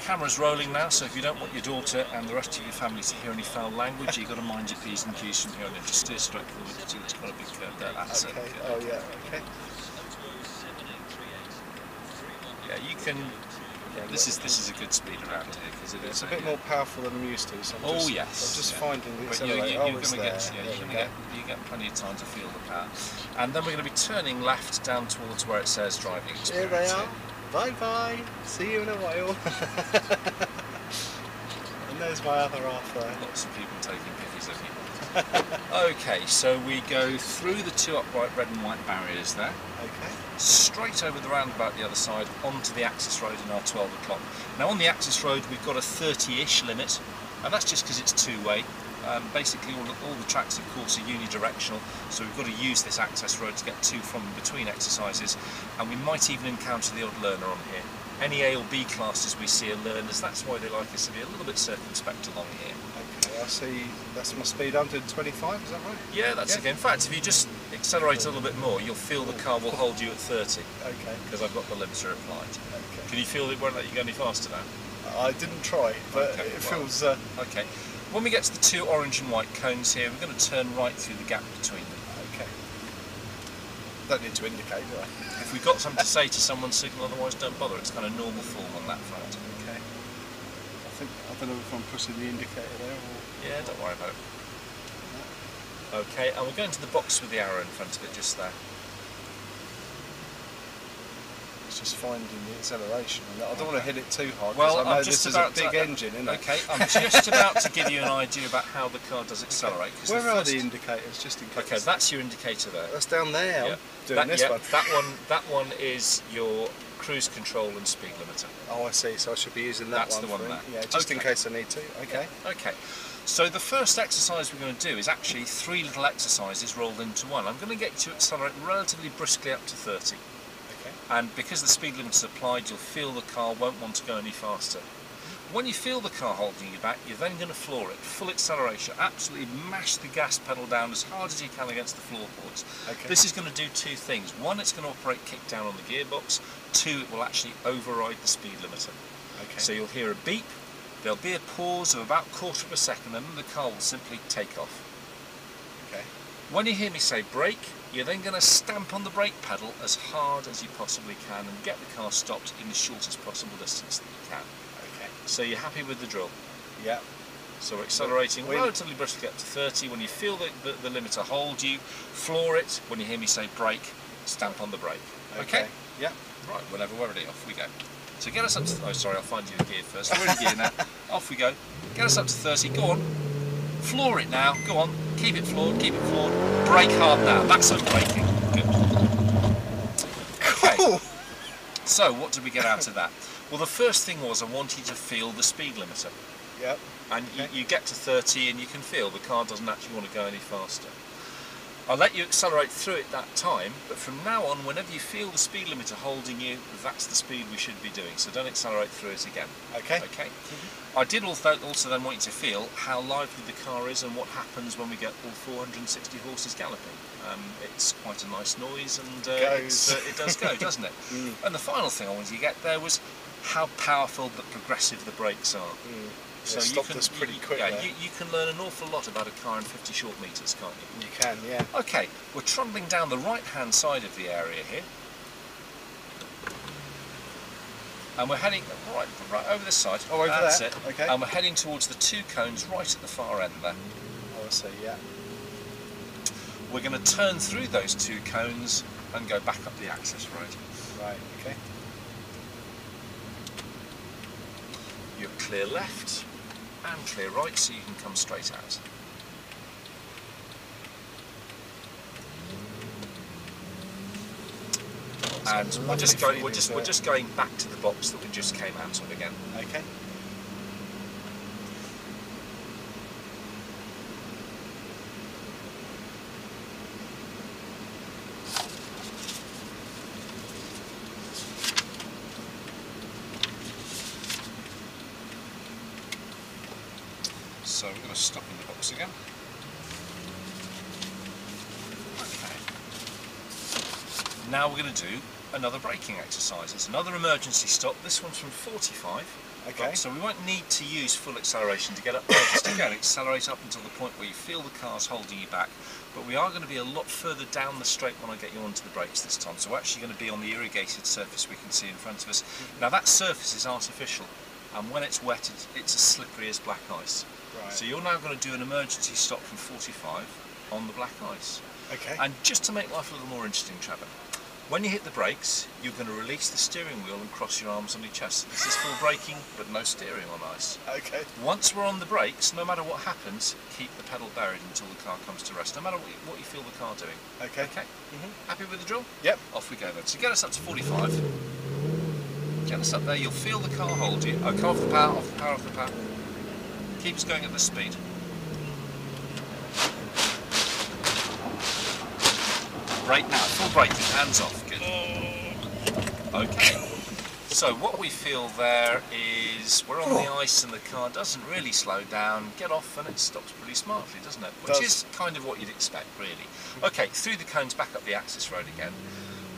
Camera's rolling now, so if you don't want your daughter and the rest of your family to hear any foul language, you've got to mind your P's and Q's from here on in. Just steer straight forward until it's got a big curve there. That's okay. it. Oh yeah, okay. Yeah, you can. Yeah, this is a good speed around here because it's a bit more powerful than I'm used to. So I'm just finding the accelerator. You're going to get plenty of time to feel the power. And then we're going to be turning left down towards where it says driving experience. Here they are. Bye bye. See you in a while. And there's my other half there. Lots of people taking pictures of you. Okay, so we go through the two upright red and white barriers there. Okay. Straight over the roundabout the other side onto the access road in our 12 o'clock. Now on the access road we've got a 30-ish limit, and that's just because it's two-way. Basically all the tracks of course are unidirectional, so we've got to use this access road to get to from between exercises, and we might even encounter the odd learner on here. Any A or B classes we see are learners, that's why they like us to be a little bit circumspect along here. Okay, I see that's my speed. I'm doing 25, is that right? Yeah, that's okay. In fact, if you just accelerate a little bit more, you'll feel the car will hold you at 30. Okay. Because I've got the limiter applied. Okay. Can you feel it won't let you go any faster now? I didn't try, but okay, it well, feels... Okay. When we get to the two orange and white cones here, we're going to turn right through the gap between them. Okay. Don't need to indicate, do I? If we've got something to say to someone, signal, otherwise don't bother. It's kind of normal form on that front. Okay. I don't know if I'm pushing the indicator there or... Yeah, don't worry about it. Okay, and we're going to the box with the arrow in front of it, just there. It's just finding the acceleration. I don't want to hit it too hard, well, because I know this is a big engine, isn't it? Okay, I'm just about to give you an idea about how the car does accelerate. Okay. Where are the indicators, just in case? Okay, that's your indicator there. That's down there. Yeah. Doing this one. That one is your cruise control and speed limiter. Oh, I see. So I should be using that That's one. That's the one there. Yeah, just in case I need to. Okay. Yeah. Okay. So the first exercise we're going to do is actually 3 little exercises rolled into one. I'm going to get you to accelerate relatively briskly up to 30. Okay. And because the speed limit is applied, you'll feel the car won't want to go any faster. When you feel the car holding you back, you're then going to floor it. Full acceleration. Absolutely mash the gas pedal down as hard as you can against the floorboards. Okay. This is going to do two things. One, it's going to operate kick down on the gearbox. Two, it will actually override the speed limiter. Okay. So you'll hear a beep. There'll be a pause of about 1/4 of a second, and then the car will simply take off. Okay. When you hear me say brake, you're then going to stamp on the brake pedal as hard as you possibly can and get the car stopped in the shortest possible distance that you can. Okay. So you're happy with the drill? Yeah. So we're accelerating relatively briskly up to 30. When you feel the limiter hold you, floor it. When you hear me say brake, stamp on the brake. Okay? Yeah. Right, whenever we're ready, off we go. So get us up to... Oh, sorry, I'll find you a gear first. We're in gear now. Off we go. Get us up to 30. Go on. Floor it now. Go on. Keep it floored. Keep it floored. Brake hard now. That's us braking. Good. Okay. Cool. So, what did we get out of that? Well, the first thing was I want you to feel the speed limiter. Yep. And you get to 30 and you can feel the car doesn't actually want to go any faster. I'll let you accelerate through it that time, but from now on, whenever you feel the speed limiter holding you, that's the speed we should be doing, so don't accelerate through it again. Okay. Okay. I did also then want you to feel how lively the car is and what happens when we get all 460 horses galloping. It's quite a nice noise, and it does go, doesn't it? And the final thing I wanted you to get there was how powerful but progressive the brakes are. So you can pretty quick. Yeah, you can learn an awful lot about a car in 50 short metres, can't you? You can, yeah. Okay, we're trundling down the right-hand side of the area here, and we're heading right over this side. Oh, over That's there. it. Okay. And we're heading towards the 2 cones right at the far end there. Oh, I see. Yeah. We're going to turn through those 2 cones and go back up the access road. Right. Okay. You're clear left and clear right, so you can come straight out. And we're just going back to the box that we just came out of again. Okay. So we're going to stop in the box again. Okay. Now we're going to do another braking exercise. It's another emergency stop. This one's from 45. Okay. So we won't need to use full acceleration to get up there. Just again, accelerate up until the point where you feel the car's holding you back. But we are going to be a lot further down the straight when I get you onto the brakes this time. So we're actually going to be on the irrigated surface we can see in front of us. Now that surface is artificial, and when it's wet, it's as slippery as black ice. Right. So you're now going to do an emergency stop from 45 on the black ice. Okay. And just to make life a little more interesting, Trevor, when you hit the brakes, you're going to release the steering wheel and cross your arms on your chest. This is full braking, but no steering on ice. Okay. Once we're on the brakes, no matter what happens, keep the pedal buried until the car comes to rest, no matter what you feel the car doing. Okay. Okay? Happy with the drill? Yep. Off we go then. So get us up to 45. Get us up there, you'll feel the car hold you. Oh, come off the power, off the power, off the power. Keep us going at this speed. Brake now, full braking, hands off, good. Okay, so what we feel there is we're on the ice and the car doesn't really slow down, get off and it stops pretty smartly, doesn't it? Which is kind of what you'd expect, really. Okay, through the cones, back up the access road again.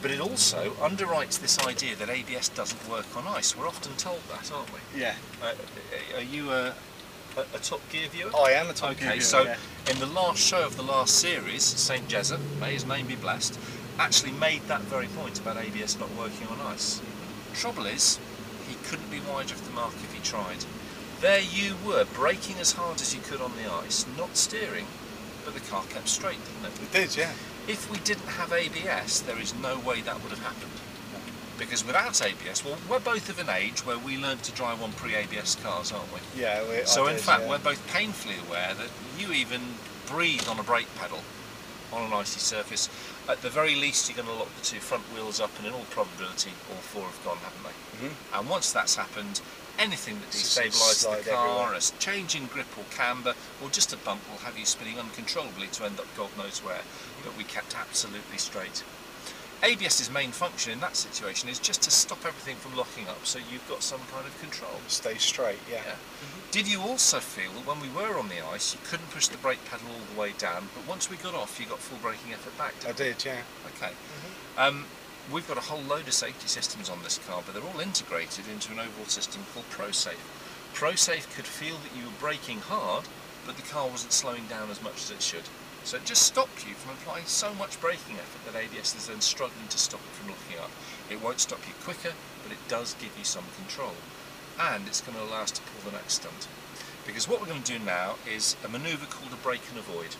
But it also underwrites this idea that ABS doesn't work on ice. We're often told that, aren't we? Yeah. Are you a Top Gear viewer? I am a Top Gear viewer. Okay, so yeah. in the last show of the last series, St. Jezza, may his name be blessed, actually made that very point about ABS not working on ice. Trouble is, he couldn't be wide of the mark if he tried. There you were, braking as hard as you could on the ice, not steering, but the car kept straight, didn't it? It did, yeah. If we didn't have ABS, there is no way that would have happened. Because without ABS, well, we're both of an age where we learned to drive on pre-ABS cars, aren't we? Yeah. So in fact, we're both painfully aware that you even breathe on a brake pedal on an icy surface. At the very least, you're going to lock the two front wheels up, and in all probability, all four have gone, haven't they? And once that's happened, anything that destabilises the car, a change in grip or camber, or just a bump will have you spinning uncontrollably to end up God knows where. But we kept absolutely straight. ABS's main function in that situation is just to stop everything from locking up, so you've got some kind of control. Stay straight, yeah. Did you also feel that when we were on the ice, you couldn't push the brake pedal all the way down, but once we got off, you got full braking effort back? I did, yeah. Okay. We've got a whole load of safety systems on this car, but they're all integrated into an overall system called ProSafe. ProSafe could feel that you were braking hard, but the car wasn't slowing down as much as it should. So it just stopped you from applying so much braking effort that ABS is then struggling to stop it from locking up. It won't stop you quicker, but it does give you some control. And it's going to allow us to pull the next stunt. Because what we're going to do now is a manoeuvre called a brake and avoid.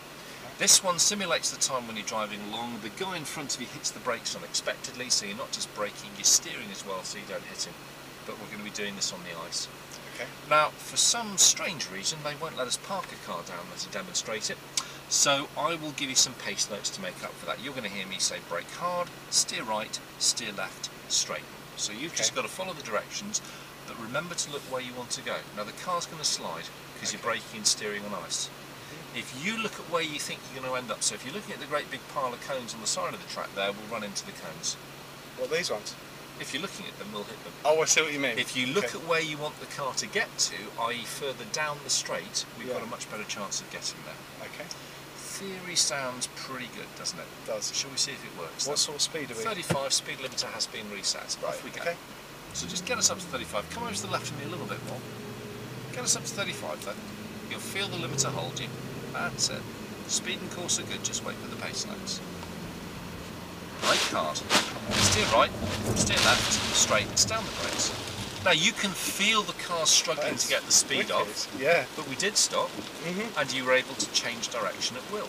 This one simulates the time when you're driving along, the guy in front of you hits the brakes unexpectedly, so you're not just braking, you're steering as well so you don't hit him. But we're going to be doing this on the ice. Okay. Now, for some strange reason, they won't let us park a car down there to demonstrate it. So I will give you some pace notes to make up for that. You're going to hear me say brake hard, steer right, steer left, straight. So you've just got to follow the directions, but remember to look where you want to go. Now the car's going to slide because you're braking and steering on ice. If you look at where you think you're going to end up, so if you're looking at the great big pile of cones on the side of the track there, we'll run into the cones. What, these ones? If you're looking at them, we'll hit them. Oh, I see what you mean. If you look at where you want the car to get to, i.e. further down the straight, we've got a much better chance of getting there. Okay. Theory sounds pretty good, doesn't it? It does. Shall we see if it works? What sort of speed are we? 35, speed limiter has been reset. Right, Off we go. okay. So just get us up to 35. Come over to the left of me a little bit more. Get us up to 35 then. You'll feel the limiter hold you. That's it. Speed and course are good, just wait for the pace notes. Brake hard. Steer right, steer left, straight, and down the brakes. Now you can feel the car struggling to get the speed off, but we did stop, and you were able to change direction at will.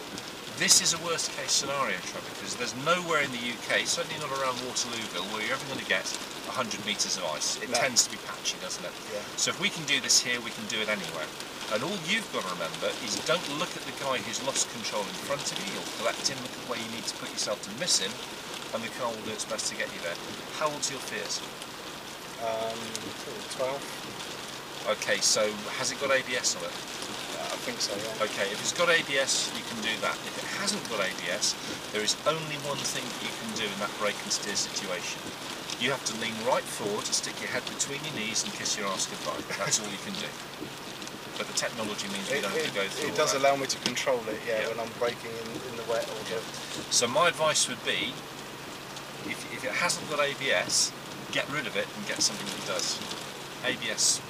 This is a worst case scenario, Trevor, because there's nowhere in the UK, certainly not around Waterlooville, where you're ever going to get 100 metres of ice. It tends to be patchy, doesn't it? Yeah. So if we can do this here, we can do it anywhere. And all you've got to remember is don't look at the guy who's lost control in front of you. You'll collect him, look at where you need to put yourself to miss him, and the car will do its best to get you there. How old's your Fiat? 12. Okay, so has it got ABS on it? I think so, yeah. Okay, if it's got ABS, you can do that. If it hasn't got ABS, there is only one thing that you can do in that brake and steer situation. You have to lean right forward, stick your head between your knees and kiss your ass goodbye. That's all you can do. But the technology means we don't have to go through It does allow me to control it, when I'm braking in the wet or the... So my advice would be, if it hasn't got ABS, get rid of it and get something that does. ABS